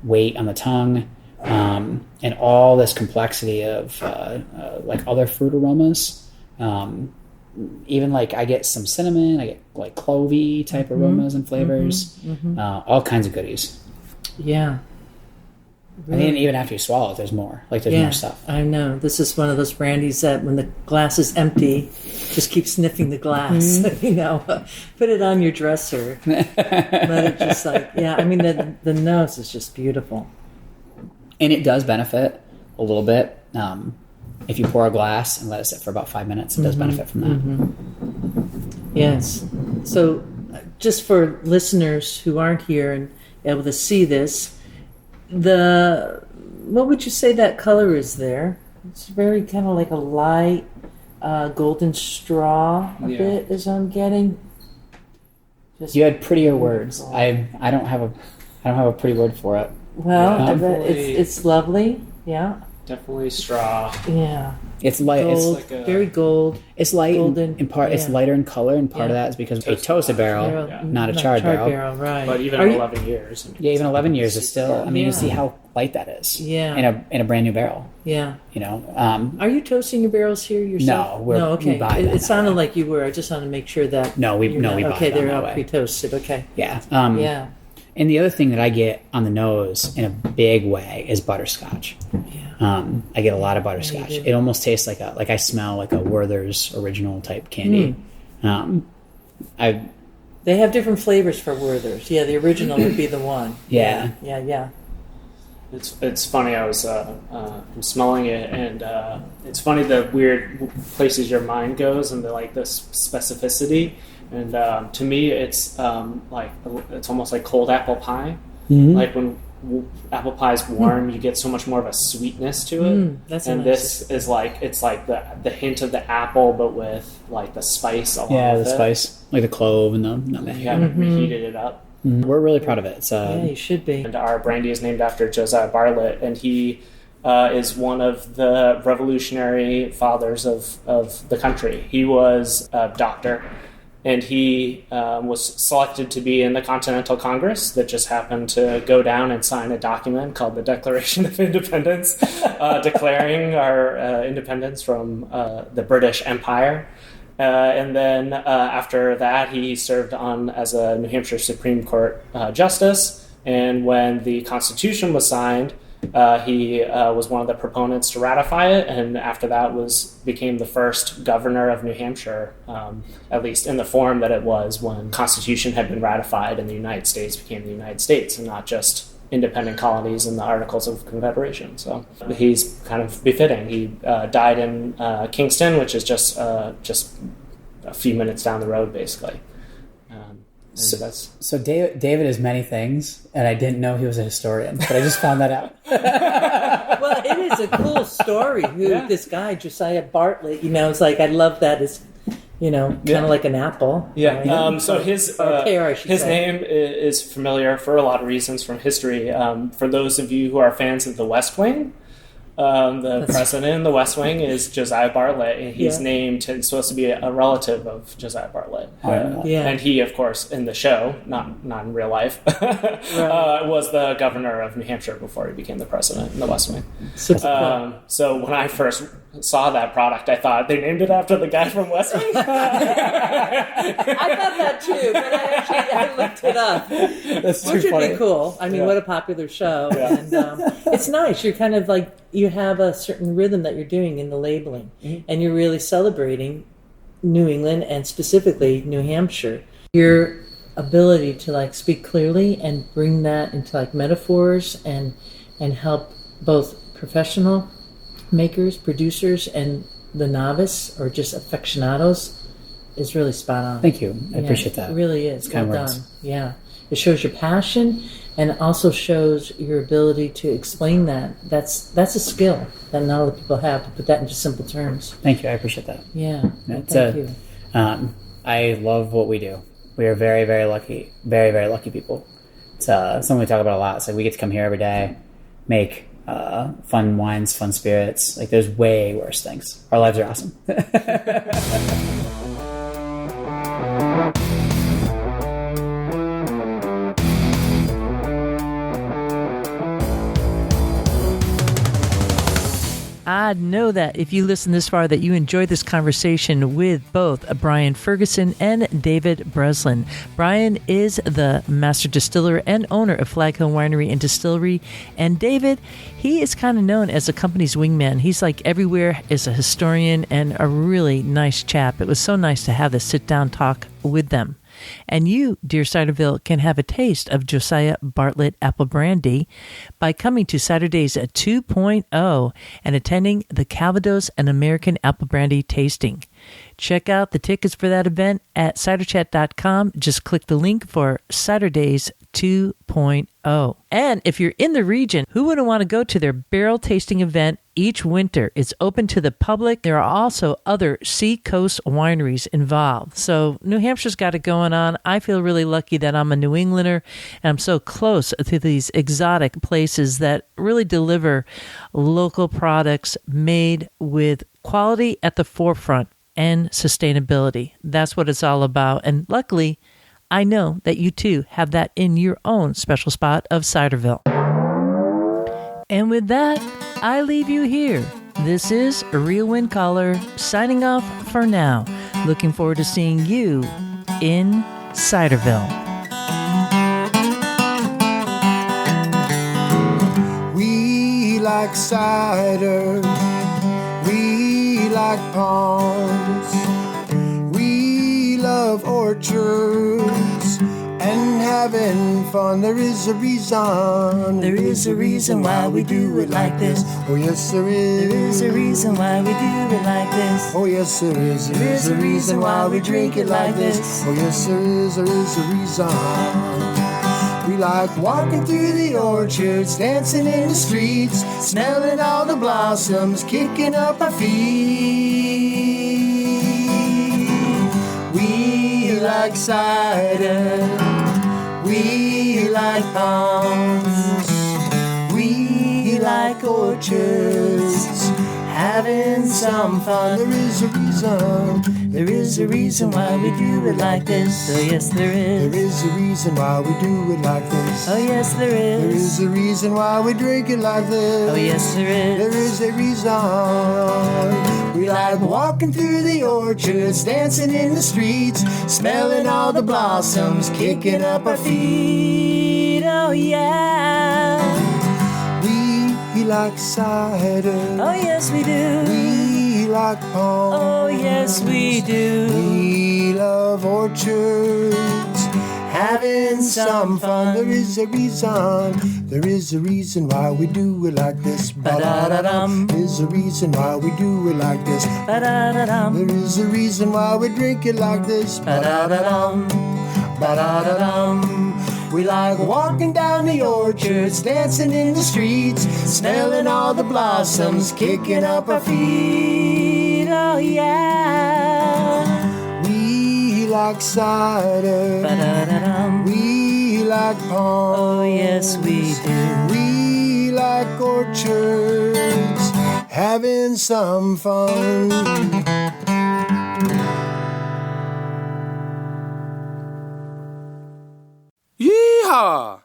weight on the tongue, and all this complexity of like other fruit aromas. Even like I get some cinnamon, I get like clovey type aromas and flavors, all kinds of goodies. Yeah. Really? And even after you swallow it, there's more. Like there's more stuff. I know. This is one of those brandies that when the glass is empty, just keep sniffing the glass. Put it on your dresser. Let it just I mean, the nose is just beautiful. And it does benefit a little bit. If you pour a glass and let it sit for about 5 minutes, it does benefit from that. Yes. So just for listeners who aren't here and able to see this, what would you say that color is there? It's very kind of like a light golden straw a bit, as I'm getting. You had prettier words. I don't have a pretty word for it. Well, it's lovely. Yeah. Definitely straw. Yeah. It's light. Gold, it's like very gold. It's light golden, in part. It's lighter in color, and part of that is because a toasted barrel, not a charred barrel. Right. But even 11 years. Even 11 years is still. I mean, you see how light that is. Yeah. In a brand new barrel. Yeah. Are you toasting your barrels here yourself? No, okay. We buy it sounded like you were. I just wanted to make sure that. We buy. Okay, they're all pre-toasted. Okay. Yeah. Yeah. And the other thing that I get on the nose in a big way is butterscotch. Yeah. I get a lot of butterscotch. Yeah, it almost tastes like I smell like a Werther's original type candy. They have different flavors for Werther's. Yeah, the original would be the one. Yeah. Yeah. It's funny. I was I'm smelling it, and it's funny the weird places your mind goes, and the specificity. And to me, it's it's almost like cold apple pie. Like when apple pie is warm, you get so much more of a sweetness to it. This is it's like the hint of the apple, but with like the spice along with the spice, like the clove and the nutmeg. You haven't reheated it up. We're really proud of it. Yeah, you should be. And our brandy is named after Josiah Bartlett, and he is one of the revolutionary fathers of the country. He was a doctor and he was selected to be in the Continental Congress that just happened to go down and sign a document called the Declaration of Independence, declaring our independence from the British Empire. And then after that, he served on as a New Hampshire Supreme Court justice. And when the Constitution was signed, he was one of the proponents to ratify it, and after that became the first governor of New Hampshire, at least in the form that it was when the Constitution had been ratified and the United States became the United States and not just independent colonies in the Articles of Confederation. So he's kind of befitting. He died in Kingston, which is just a few minutes down the road, basically. So David is many things, and I didn't know he was a historian, but I just found that out. Well, it is a cool story. This guy, Josiah Bartlett, it's like, I love that. It's, kind of like an apple. Yeah. Right? So his name is familiar for a lot of reasons from history. For those of you who are fans of The West Wing, the president in The West Wing is Josiah Bartlett, and he's named, supposed to be a relative of Josiah Bartlett. And he, of course, in the show, not in real life, was the governor of New Hampshire before he became the president in The West Wing. So when I first saw that product, I thought they named it after the guy from West Wing. I thought that too, but I looked it up. That's too Which funny. would be cool. I mean, what a popular show. Yeah. And it's nice. You're kind of like, you have a certain rhythm that you're doing in the labeling, and you're really celebrating New England and specifically New Hampshire. Your ability to speak clearly and bring that into metaphors and help both professional makers, producers, and the novice or just aficionados is really spot on. Thank you. I appreciate that. It really is. It's kind well of done. Yeah. It shows your passion and also shows your ability to explain that. That's a skill that not a lot of people have, to put that into simple terms. Thank you. I appreciate that. Yeah. Thank you. I love what we do. We are very, very lucky. Very, very lucky people. It's something we talk about a lot. It's like we get to come here every day, make fun wines, fun spirits. There's way worse things. Our lives are awesome. I know that if you listen this far that you enjoyed this conversation with both Brian Ferguson and David Breslin. Brian is the master distiller and owner of Flag Hill Winery and Distillery. And David, he is kind of known as the company's wingman. He's everywhere, is a historian and a really nice chap. It was so nice to have this sit-down talk with them. And you, dear Ciderville, can have a taste of Josiah Bartlett Apple Brandy by coming to CiderDays 2.0 and attending the Calvados and American Apple Brandy tasting. Check out the tickets for that event at ciderchat.com. Just click the link for CiderDays 2.0. And if you're in the region, who wouldn't want to go to their barrel tasting event each winter? It's open to the public. There are also other seacoast wineries involved. So New Hampshire's got it going on. I feel really lucky that I'm a New Englander and I'm so close to these exotic places that really deliver local products made with quality at the forefront and sustainability. That's what it's all about. And luckily, I know that you too have that in your own special spot of Ciderville. And with that, I leave you here. This is Real Wind Caller signing off for now. Looking forward to seeing you in Ciderville. We like cider, we like ponds, we love orchards and having fun. There is a reason. There is a reason why we do it like this. Oh yes, there is. There is a reason why we do it like this. Oh yes, there is. There is a reason why we drink it like this. Oh yes, there is. There is a reason. We like walking through the orchards, dancing in the streets, smelling all the blossoms, kicking up our feet. We like cider, we like ponds, we like orchards, having some fun. There is a reason. There is a reason why we do it like this. Oh yes, there is. There is a reason why we do it like this. Oh yes, there is. There is a reason why we drink it like this. Oh yes, there is. There is a reason. We like walking through the orchards, dancing in the streets, smelling all the blossoms, kicking up our feet. Oh yeah. We like cider. Oh yes, we do. We like palms. Oh yes, we do. We love orchards, having some fun. There is a reason. There is a reason why we do it like this. Ba-da-da-dum. There is a reason why we do it like this. Ba-da-da-dum. There is a reason why we drink it like this. Ba-da-da-dum. Ba-da-da-dum. We like walking down the orchards, dancing in the streets, smelling all the blossoms, kicking up our feet. Oh yeah. We like cider. Ba-da-da-dum. We like palms. Oh yes, we do. We like orchards, having some fun. Yeehaw!